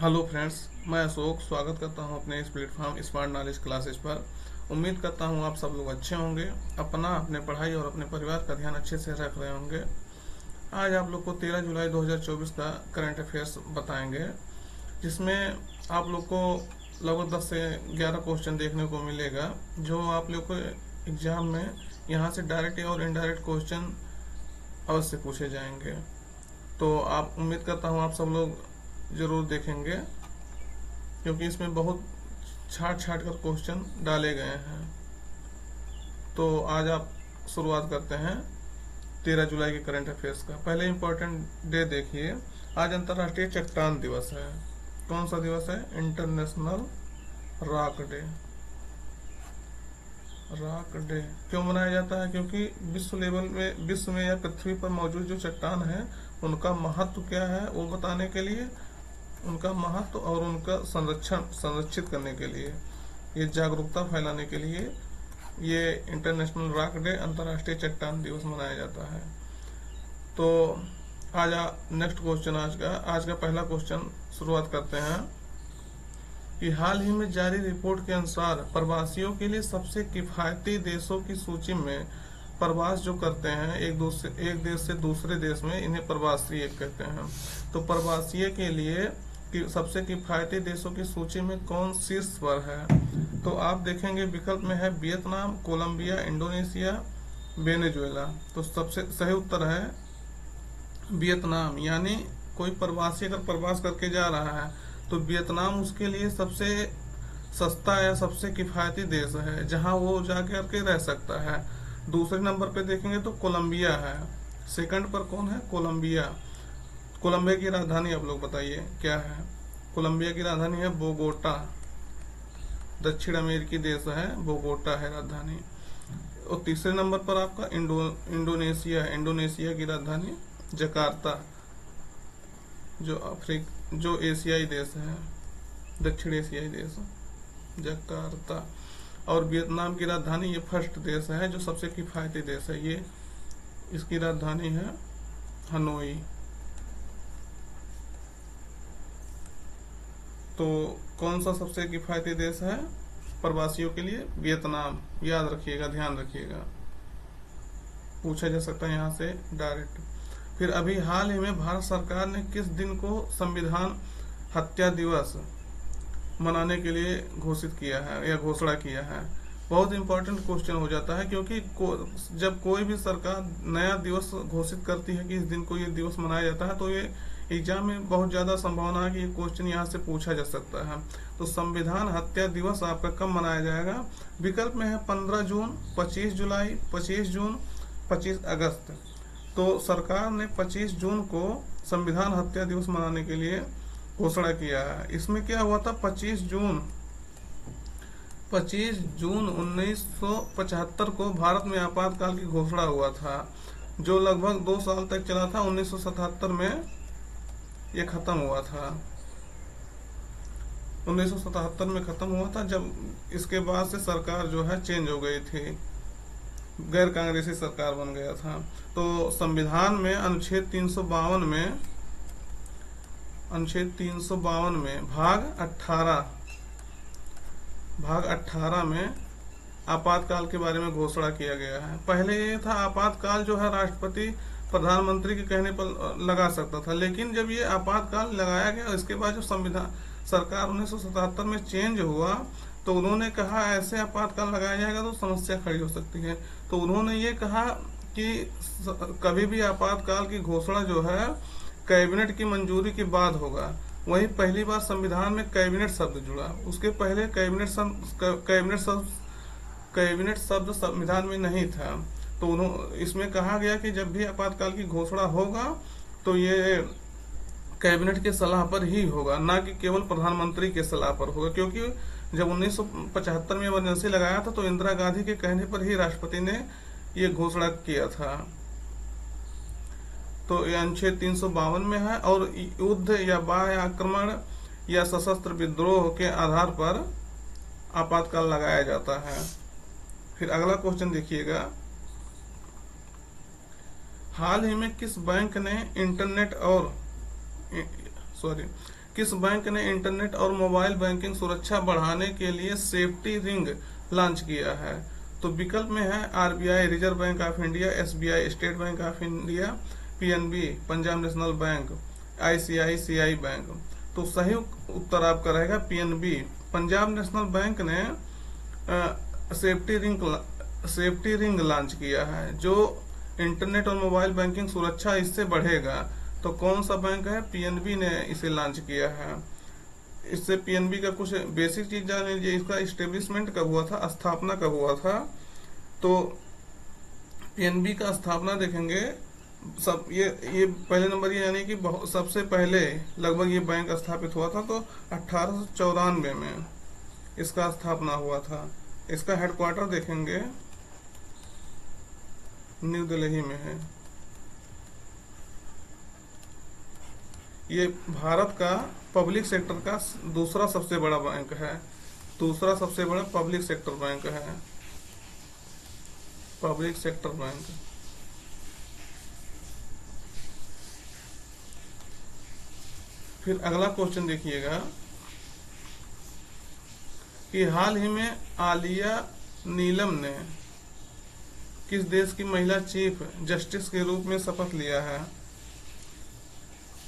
Hello friends, मैं अशोक स्वागत करता हूं अपने इस प्लेटफॉर्म स्मार्ट नॉलेज क्लासेस पर। उम्मीद करता हूं आप सब लोग अच्छे होंगे, अपने पढ़ाई और अपने परिवार का ध्यान अच्छे से रख रहे होंगे। आज आप लोग को 13 जुलाई 2024 का करंट अफेयर्स बताएंगे, जिसमें आप लोग को लगभग 10 से 11 क्वेश्चन देखने को मिलेगा, जो आप लोग को एग्जाम में यहाँ से डायरेक्ट और इनडायरेक्ट क्वेश्चन अवश्य पूछे जाएंगे। तो आप उम्मीद करता हूँ आप सब लोग ज़रूर देखेंगे, क्योंकि इसमें बहुत छाट छाट कर क्वेश्चन डाले गए हैं। तो आज आप शुरुआत करते हैं 13 जुलाई के करंट अफेयर्स का। पहले इम्पोर्टेंट डे देखिए, आज अंतर्राष्ट्रीय चट्टान दिवस है। कौन सा दिवस है? International rock day. Rock day क्यों मनाया जाता है? क्योंकि विश्व में या पृथ्वी पर मौजूद जो चट्टान है उनका महत्व क्या है वो बताने के लिए, उनका महत्व और उनका संरक्षित करने के लिए, ये जागरूकता फैलाने के लिए ये इंटरनेशनल रॉक डे, अंतर्राष्ट्रीय चट्टान दिवस मनाया जाता है। तो आज नेक्स्ट क्वेश्चन आज का पहला क्वेश्चन शुरुआत करते हैं कि हाल ही में जारी रिपोर्ट के अनुसार प्रवासियों के लिए सबसे किफायती देशों की सूची में प्रवास जो करते हैं एक देश से दूसरे देश में, इन्हें प्रवासीय कहते हैं। तो प्रवासीय के लिए सबसे किफायती देशों की सूची में कौन शीर्ष पर है? तो आप देखेंगे विकल्प में है वियतनाम, कोलंबिया, इंडोनेशिया, वेनेजुएला। तो सबसे सही उत्तर है वियतनाम। यानी कोई प्रवासी अगर प्रवास करके जा रहा है तो वियतनाम उसके लिए सबसे सस्ता या सबसे किफायती देश है, जहां वो जाकर के रह सकता है। दूसरे नंबर पे देखेंगे तो कोलंबिया है। सेकंड पर कौन है? कोलंबिया। कोलंबिया की राजधानी आप लोग बताइए क्या है? कोलंबिया की राजधानी है बोगोटा। दक्षिण अमेरिकी देश है, बोगोटा है राजधानी। और तीसरे नंबर पर आपका इंडोनेशिया की राजधानी जकार्ता, जो एशियाई देश है, दक्षिण एशियाई देश, जकार्ता। और वियतनाम की राजधानी, ये फर्स्ट देश है जो सबसे किफायती देश है, ये इसकी राजधानी है हनोई। तो कौन सा सबसे किफायती देश है प्रवासियों के लिए? वियतनाम। याद रखिएगा, ध्यान रखिएगा, पूछा जा सकता है यहाँ से डायरेक्ट। फिर अभी हाल ही में भारत सरकार ने किस दिन को संविधान हत्या दिवस मनाने के लिए घोषित किया है या घोषणा किया है? बहुत इंपॉर्टेंट क्वेश्चन हो जाता है, क्योंकि जब कोई भी सरकार नया दिवस घोषित करती है कि इस दिन को ये दिवस मनाया जाता है, तो ये एग्जाम में बहुत ज्यादा संभावना है कि ये क्वेश्चन यहाँ से पूछा जा सकता है। तो संविधान हत्या दिवस आपका कब मनाया जाएगा? विकल्प में है 15 जून, 25 जुलाई, 25 जून, 25 अगस्त। तो सरकार ने 25 जून को संविधान हत्या दिवस मनाने के लिए घोषणा किया है। इसमें क्या हुआ था? 25 जून 1975 को भारत में आपातकाल की घोषणा हुआ था, जो लगभग 2 साल तक चला था। 1977 में ये खत्म हुआ था। 1977 में खत्म हुआ था, जब इसके बाद से सरकार जो है चेंज हो गई थी, गैर कांग्रेसी सरकार बन गया था। तो संविधान में अनुच्छेद 352 में भाग 18 में आपातकाल के बारे में घोषणा किया गया है। पहले ये था आपातकाल जो है राष्ट्रपति प्रधानमंत्री के कहने पर लगा सकता था, लेकिन जब ये आपातकाल लगाया गया, इसके बाद जो संविधान सरकार 1977 में चेंज हुआ, तो उन्होंने कहा ऐसे आपातकाल लगाया जाएगा तो समस्या खड़ी हो सकती है। तो उन्होंने ये कहा कि कभी भी आपातकाल की घोषणा जो है कैबिनेट की मंजूरी के बाद होगा। वही पहली बार संविधान में कैबिनेट शब्द जुड़ा, उसके पहले कैबिनेट शब्द संविधान में नहीं था। तो इसमें कहा गया कि जब भी आपातकाल की घोषणा होगा तो ये कैबिनेट के सलाह पर ही होगा, ना कि केवल प्रधानमंत्री के सलाह पर होगा। क्योंकि जब 1975 में इमरजेंसी लगाया था तो इंदिरा गांधी के कहने पर ही राष्ट्रपति ने ये घोषणा किया था। तो ये अनुच्छेद 352 में है, और युद्ध या बाह्य आक्रमण या सशस्त्र विद्रोह के आधार पर आपातकाल लगाया जाता है। फिर अगला क्वेश्चन देखिएगा, हाल ही में किस बैंक ने किस बैंक ने इंटरनेट और मोबाइल बैंकिंग सुरक्षा बढ़ाने के लिए सेफ्टी रिंग लॉन्च किया है? तो विकल्प में है RBI reserve bank of India, SBI state bank of India, PNB Punjab national bank, ICICI bank. तो सही उत्तर आपका रहेगा पीएनबी। पंजाब नेशनल बैंक ने सेफ्टी रिंग लॉन्च किया है, जो इंटरनेट और मोबाइल बैंकिंग सुरक्षा इससे बढ़ेगा। तो कौन सा बैंक है? पीएनबी ने इसे लॉन्च किया है। इससे पीएनबी का कुछ बेसिक चीज जान लीजिए। इसका इस्टेब्लिशमेंट कब हुआ था, स्थापना कब हुआ था? तो पीएनबी का स्थापना देखेंगे सब ये पहले नंबर ये यानी कि सबसे पहले लगभग ये बैंक स्थापित हुआ था, तो 1894 में इसका स्थापना हुआ था। इसका हेडक्वार्टर देखेंगे न्यू दिल्ली में है। ये भारत का पब्लिक सेक्टर का दूसरा सबसे बड़ा बैंक है। दूसरा सबसे बड़ा पब्लिक सेक्टर बैंक है, पब्लिक सेक्टर बैंक। फिर अगला क्वेश्चन देखिएगा कि हाल ही में आलिया नीलम ने किस देश की महिला चीफ जस्टिस के रूप में शपथ लिया है?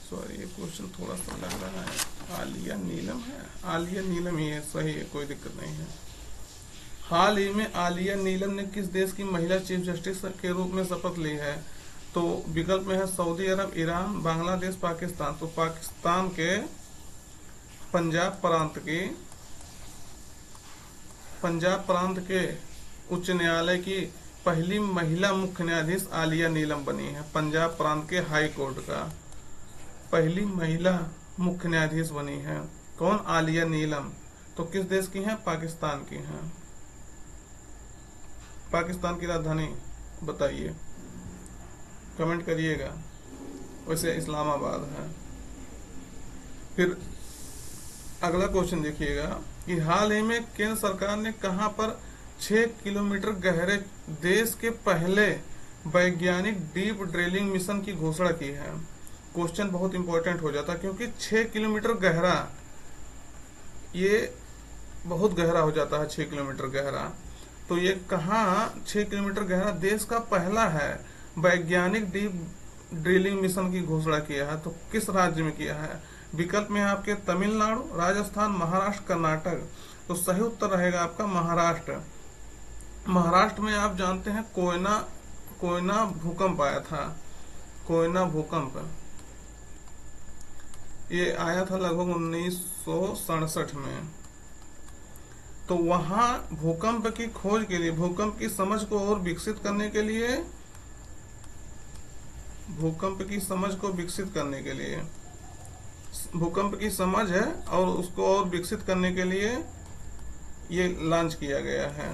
सॉरी, ये क्वेश्चन थोड़ा सा लग रहा है। आलिया नीलम है, आलिया नीलम ही है, सही है, कोई दिक्कत नहीं है। हाल ही में आलिया नीलम ने किस देश की महिला चीफ जस्टिस के रूप में शपथ ली है? तो विकल्प में है सऊदी अरब, ईरान, बांग्लादेश, पाकिस्तान। तो पाकिस्तान के पंजाब प्रांत के उच्च न्यायालय की पहली महिला मुख्य न्यायाधीश आलिया नीलम बनी है। पंजाब प्रांत के हाई कोर्ट का पहली महिला मुख्य न्यायाधीश बनी है। कौन? आलिया नीलम। तो किस देश की है? पाकिस्तान की है। पाकिस्तान की राजधानी बताइए, कमेंट करिएगा। वैसे इस्लामाबाद है। फिर अगला क्वेश्चन देखिएगा कि हाल ही में केंद्र सरकार ने कहां पर 6 किलोमीटर गहरे देश के पहले वैज्ञानिक डीप ड्रिलिंग मिशन की घोषणा की है? क्वेश्चन बहुत इंपॉर्टेंट हो जाता है, क्योंकि 6 किलोमीटर गहरा, ये बहुत गहरा हो जाता है 6 किलोमीटर गहरा। तो ये कहाँ 6 किलोमीटर गहरा देश का पहला है वैज्ञानिक डीप ड्रिलिंग मिशन की घोषणा किया है? तो किस राज्य में किया है? विकल्प में आपके तमिलनाडु, राजस्थान, महाराष्ट्र, कर्नाटक। तो सही उत्तर रहेगा आपका महाराष्ट्र। महाराष्ट्र में आप जानते हैं कोयना भूकंप आया था। कोयना भूकंप ये आया था लगभग 1967 में। तो वहां भूकंप की खोज के लिए, भूकंप की समझ को और विकसित करने के लिए, भूकंप की समझ है और उसको और विकसित करने के लिए ये लॉन्च किया गया है।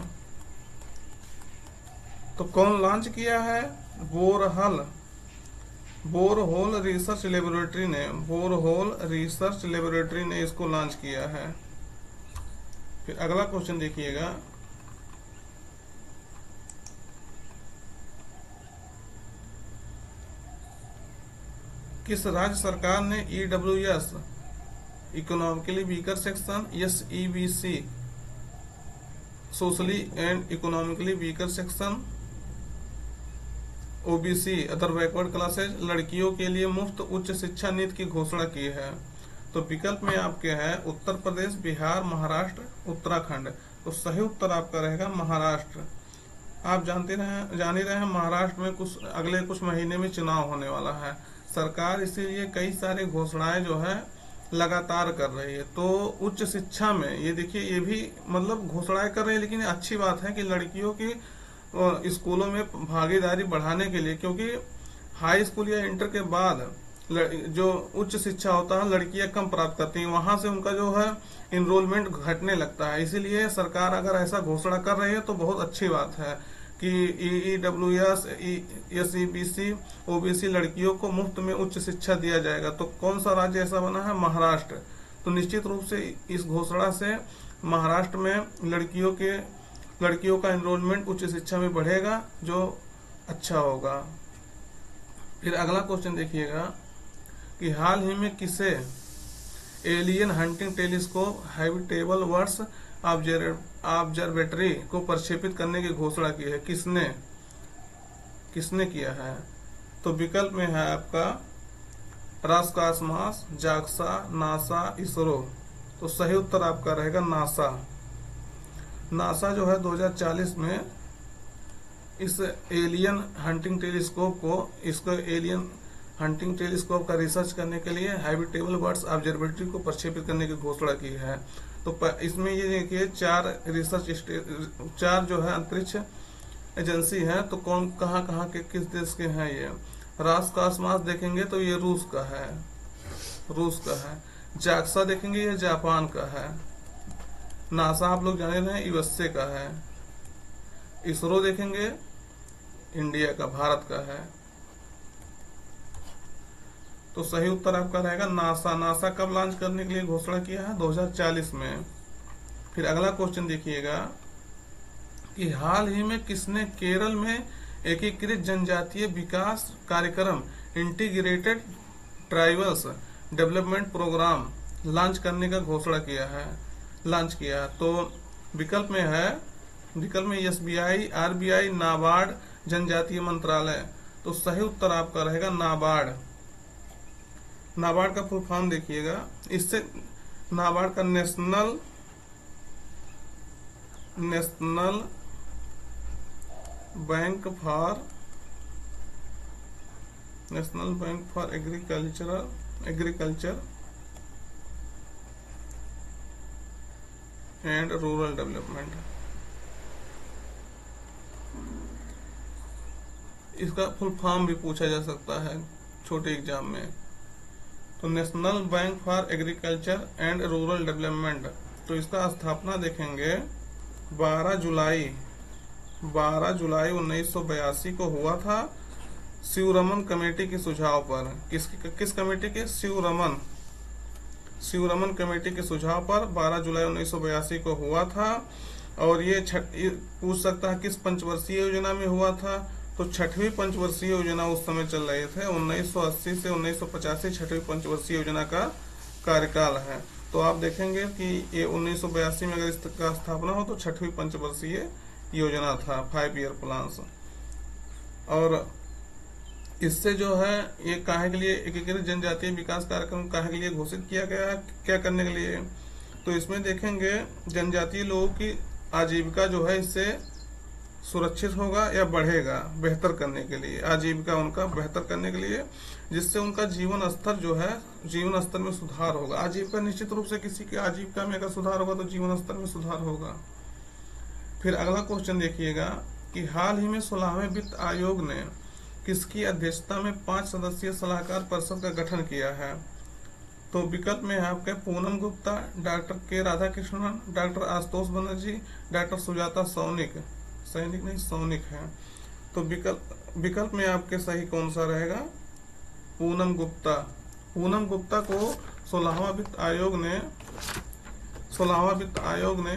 तो कौन लॉन्च किया है? बोरहोल रिसर्च लेबोरेटरी ने इसको लॉन्च किया है। फिर अगला क्वेश्चन देखिएगा किस राज्य सरकार ने EWS economically weaker section, SEBC socially and economically weaker section, OBC other backward classes लड़कियों के लिए मुफ्त उच्च शिक्षा नीति की घोषणा की है? तो विकल्प में आपके है उत्तर प्रदेश, बिहार, महाराष्ट्र, उत्तराखंड। तो सही उत्तर आपका रहेगा महाराष्ट्र। आप जान ही रहे हैं महाराष्ट्र में अगले कुछ महीने में चुनाव होने वाला है। सरकार इसीलिए कई सारे घोषणाएं जो है लगातार कर रही है। तो उच्च शिक्षा में ये देखिए, ये भी मतलब घोषणाएं कर रही है, लेकिन अच्छी बात है कि लड़कियों की स्कूलों में भागीदारी बढ़ाने के लिए, क्योंकि हाई स्कूल या इंटर के बाद जो उच्च शिक्षा होता है लड़कियां कम प्राप्त करती हैं, वहां से उनका जो है इनरोलमेंट घटने लगता है। इसीलिए सरकार अगर ऐसा घोषणा कर रही है तो बहुत अच्छी बात है कि EWS, SEBC, OBC लड़कियों को मुफ्त में उच्च शिक्षा दिया जाएगा। तो कौन सा राज्य ऐसा बना है? महाराष्ट्र। तो निश्चित रूप से इस घोषणा से महाराष्ट्र में लड़कियों का एनरोलमेंट उच्च शिक्षा में बढ़ेगा, जो अच्छा होगा। फिर अगला क्वेश्चन देखिएगा कि हाल ही में किसे alien hunting telescope habitable words observatory को प्रक्षेपित करने की घोषणा की है। किसने किया है? तो विकल्प में है आपका रास्कासमास, जाक्सा, नासा, इसरो। तो सही उत्तर आपका रहेगा नासा। नासा जो है 2040 में इस एलियन हंटिंग टेलीस्कोप का रिसर्च करने के लिए हैबिटेबल बर्ड्स ऑब्जर्वेटरी को प्रक्षेपित करने की घोषणा की है। तो इसमें ये देखिए चार जो है अंतरिक्ष एजेंसी है। तो कौन कहाँ कहाँ के किस देश के हैं ये? रास्कासमास देखेंगे तो ये रूस का है। जाक्सा देखेंगे ये जापान का है। नासा आप लोग जाने रहे हैं यूएसए का है। इसरो देखेंगे इंडिया का, भारत का है। तो सही उत्तर आपका रहेगा नासा। नासा कब लॉन्च करने के लिए घोषणा किया है? 2040 में। फिर अगला क्वेश्चन देखिएगा कि हाल ही में किसने केरल में एकीकृत जनजातीय विकास कार्यक्रम integrated tribals development programme launch करने का घोषणा किया है? तो विकल्प में एसबीआई, आरबीआई, नाबार्ड, जनजातीय मंत्रालय। तो सही उत्तर आपका रहेगा नाबार्ड। नाबार्ड का फुल फॉर्म देखिएगा। इससे नाबार्ड का national bank for agriculture and rural development. इसका फुल फॉर्म भी पूछा जा सकता है छोटे एग्जाम में। तो national bank for agriculture and rural development. तो इसका स्थापना देखेंगे 12 जुलाई 1982 को हुआ था शिवरमन कमेटी के सुझाव पर। किस कमेटी के? शिवरमन कमेटी के सुझाव पर 12 जुलाई 1982 को हुआ था। और ये पूछ सकता है किस पंचवर्षीय योजना में हुआ था? तो छठवीं पंचवर्षीय योजना उस समय चल रहे थे। 1980 से 1985 छठवीं पंचवर्षीय योजना का कार्यकाल है। तो आप देखेंगे कि ये 1982 में अगर इसका स्थापना हो तो छठवीं पंचवर्षीय योजना था, 5 ईयर प्लान्स। और इससे जो है ये काहे के लिए एकीकृत जनजातीय विकास कार्यक्रम काहे के लिए घोषित किया गया है, क्या करने के लिए? तो इसमें देखेंगे जनजातीय लोगों की आजीविका जो है इससे सुरक्षित होगा या बढ़ेगा, बेहतर करने के लिए, आजीविका उनका बेहतर करने के लिए, जिससे उनका जीवन स्तर में सुधार होगा। आजीविका निश्चित रूप से किसी की आजीविका में अगर सुधार होगा तो जीवन स्तर में सुधार होगा। फिर अगला क्वेश्चन देखिएगा कि हाल ही में 16वें वित्त आयोग ने किसकी अध्यक्षता में 5 सदस्यीय सलाहकार परिषद का गठन किया है? तो विकल्प में है आपके पूनम गुप्ता, डॉक्टर के राधाकृष्णन, डॉक्टर आशुतोष बनर्जी, डॉक्टर सुजाता सौनिक है। तो विकल्प में आपके सही कौन सा रहेगा? पूनम गुप्ता को 16वां वित्त आयोग ने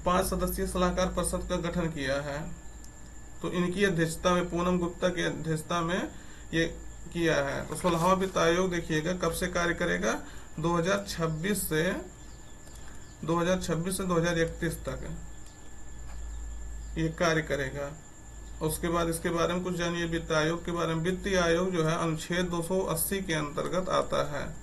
5 सदस्यीय सलाहकार परिषद का गठन किया है। तो इनकी अध्यक्षता में, पूनम गुप्ता की अध्यक्षता में ये किया है। तो 16वां वित्त आयोग देखिएगा कब से कार्य करेगा? 2026 से 2031 तक ये कार्य करेगा। उसके बाद इसके बारे में कुछ जानिए वित्त आयोग के बारे में। वित्तीय आयोग जो है अनुच्छेद 280 के अंतर्गत आता है।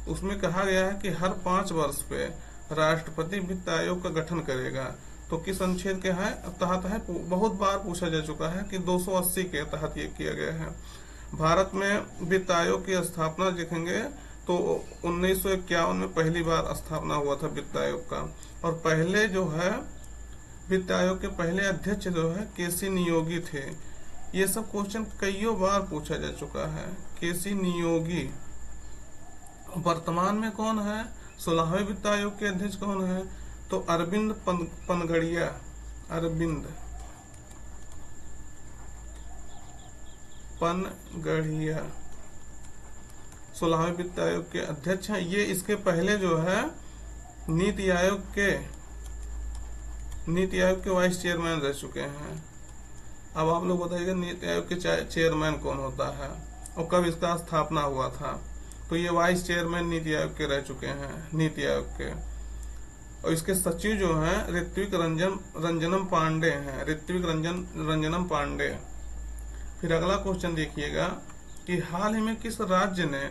उसमें कहा गया है कि हर 5 वर्ष पे राष्ट्रपति वित्त आयोग का गठन करेगा। तो किस अनुच्छेद के तहत है? बहुत बार पूछा जा चुका है कि 280 के तहत ये किया गया है। भारत में वित्त आयोग की स्थापना देखेंगे तो 1951 में पहली बार स्थापना हुआ था वित्त आयोग का। और पहले जो है वित्त आयोग के पहले अध्यक्ष जो है केसी नियोगी थे। ये सब क्वेश्चन कईयों बार पूछा जा चुका है। केसी नियोगी। वर्तमान में कौन है? 16वें वित्त आयोग के अध्यक्ष कौन है? तो अरविंद पनगड़िया 16वें वित्त आयोग के अध्यक्ष हैं। ये इसके पहले जो है नीति आयोग के वाइस चेयरमैन रह चुके हैं। अब आप लोग बताइएगा नीति आयोग के चेयरमैन कौन होता है और कब इसका स्थापना हुआ था? तो ये वाइस चेयरमैन नीति आयोग के रह चुके हैं, नीति आयोग के। और इसके सचिव जो हैं ऋत्विक रंजनम पांडे हैं, ऋत्विक रंजनम पांडे। फिर अगला क्वेश्चन देखिएगा कि हाल ही में किस राज्य ने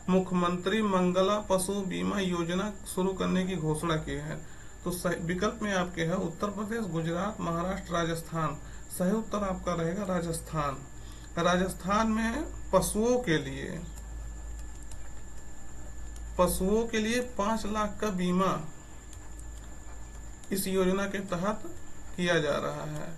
मुख्यमंत्री मंगला पशु बीमा योजना शुरू करने की घोषणा की है? तो विकल्प में आपके है उत्तर प्रदेश, गुजरात, महाराष्ट्र, राजस्थान। सही उत्तर आपका रहेगा राजस्थान। राजस्थान में पशुओं के लिए 5 लाख का बीमा इस योजना के तहत किया जा रहा है।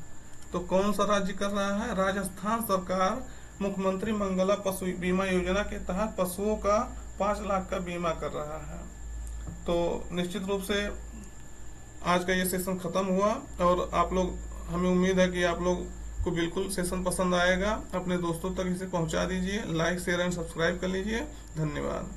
तो कौन सा राज्य कर रहा है? राजस्थान सरकार मुख्यमंत्री मंगला पशु बीमा योजना के तहत पशुओं का 5 लाख का बीमा कर रहा है। तो निश्चित रूप से आज का ये सेशन खत्म हुआ और आप लोग, हमें उम्मीद है कि आप लोग को बिल्कुल सेशन पसंद आएगा। अपने दोस्तों तक इसे पहुंचा दीजिए, लाइक शेयर एंड सब्सक्राइब कर लीजिए। धन्यवाद।